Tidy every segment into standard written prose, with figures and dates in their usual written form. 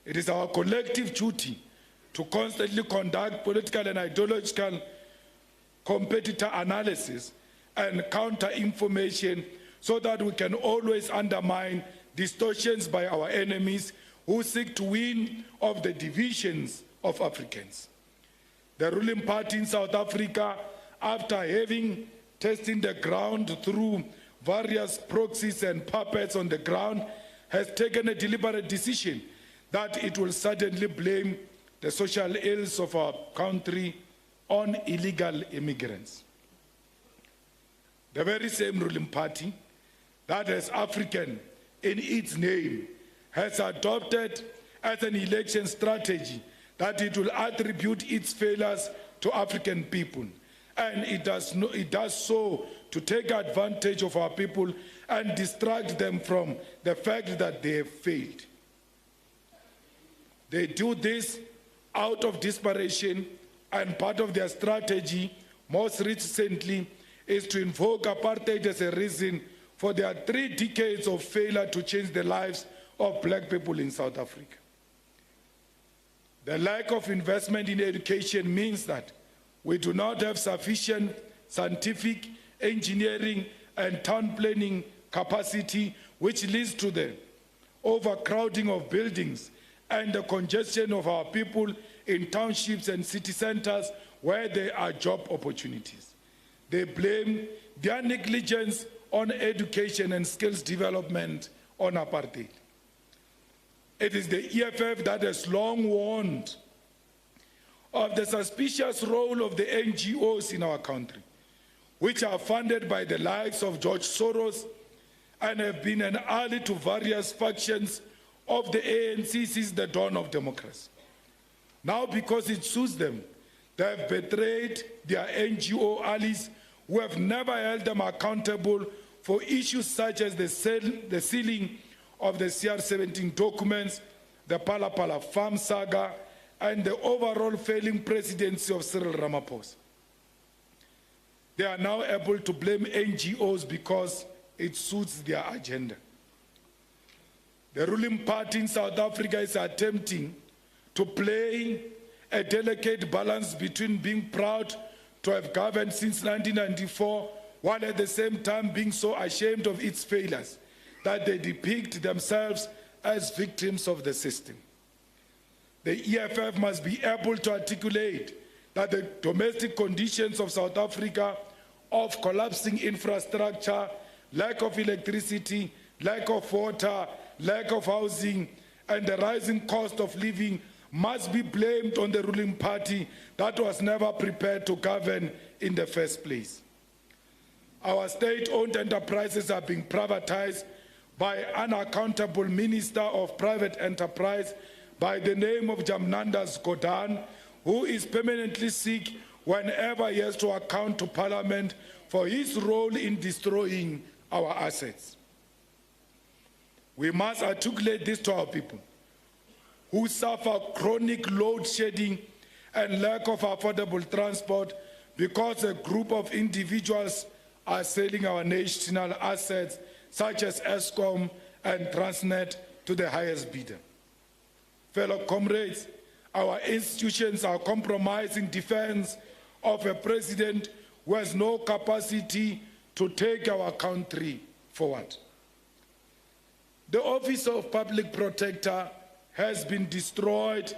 It is our collective duty to constantly conduct political and ideological competitor analysis and counter information so that we can always undermine distortions by our enemies who seek to win of the divisions of Africans. The ruling party in South Africa, after having tested the ground through various proxies and puppets on the ground, has taken a deliberate decision that it will suddenly blame the social ills of our country on illegal immigrants. The very same ruling party that has African in its name has adopted as an election strategy that it will attribute its failures to African people. And it does so to take advantage of our people and distract them from the fact that they have failed. They do this out of desperation, and part of their strategy, most recently, is to invoke apartheid as a reason for their 3 decades of failure to change the lives of black people in South Africa. The lack of investment in education means that we do not have sufficient scientific, engineering, and town planning capacity, which leads to the overcrowding of buildings and the congestion of our people in townships and city centers where there are job opportunities. They blame their negligence on education and skills development on apartheid. It is the EFF that has long warned of the suspicious role of the NGOs in our country, which are funded by the likes of George Soros and have been an ally to various factions of the ANC since the dawn of democracy. Now, because it suits them, they have betrayed their NGO allies who have never held them accountable for issues such as the sealing of the CR17 documents, the Pala Pala farm saga, and the overall failing presidency of Cyril Ramaphosa. They are now able to blame NGOs because it suits their agenda. The ruling party in South Africa is attempting to play a delicate balance between being proud to have governed since 1994, while at the same time being so ashamed of its failures that they depict themselves as victims of the system. The EFF must be able to articulate that the domestic conditions of South Africa of collapsing infrastructure, lack of electricity, lack of water, lack of housing, and the rising cost of living must be blamed on the ruling party that was never prepared to govern in the first place. Our state-owned enterprises are being privatized by an unaccountable minister of private enterprise by the name of Jamnandas Godan, who is permanently sick whenever he has to account to Parliament for his role in destroying our assets. We must articulate this to our people who suffer chronic load shedding and lack of affordable transport because a group of individuals are selling our national assets such as Eskom and Transnet to the highest bidder. Fellow comrades, our institutions are compromised in defense of a president who has no capacity to take our country forward. The Office of Public Protector has been destroyed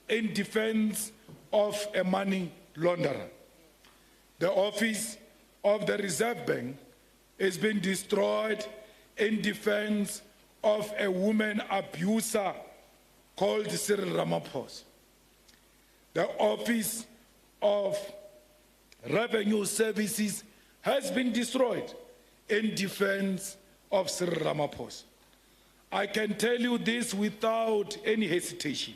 in defense of a money launderer. The Office of the Reserve Bank has been destroyed in defense of a woman abuser called Cyril Ramaphosa. The Office of Revenue Services has been destroyed in defense of Cyril Ramaphosa. I can tell you this without any hesitation.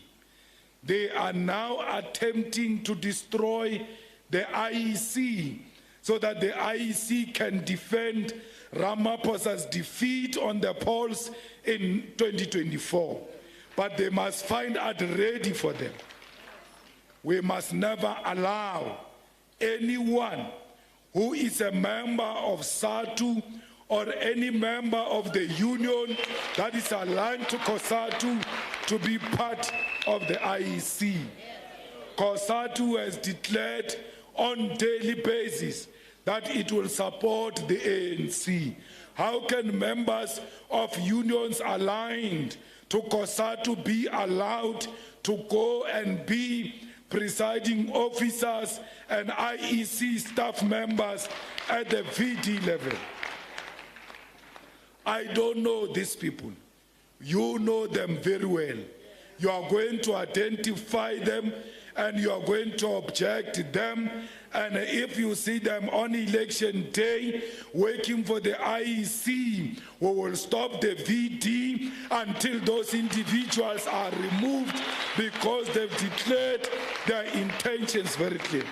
They are now attempting to destroy the IEC so that the IEC can defend Ramaphosa's defeat on the polls in 2024. But they must find out ready for them. We must never allow anyone who is a member of SATU or any member of the union that is aligned to COSATU to be part of the IEC. COSATU has declared on daily basis that it will support the ANC. How can members of unions aligned to COSATU be allowed to go and be presiding officers and IEC staff members at the VD level? I don't know these people. You know them very well. You are going to identify them and you are going to object them. And if you see them on election day working for the IEC, we will stop the VD until those individuals are removed because they've declared their intentions very clear.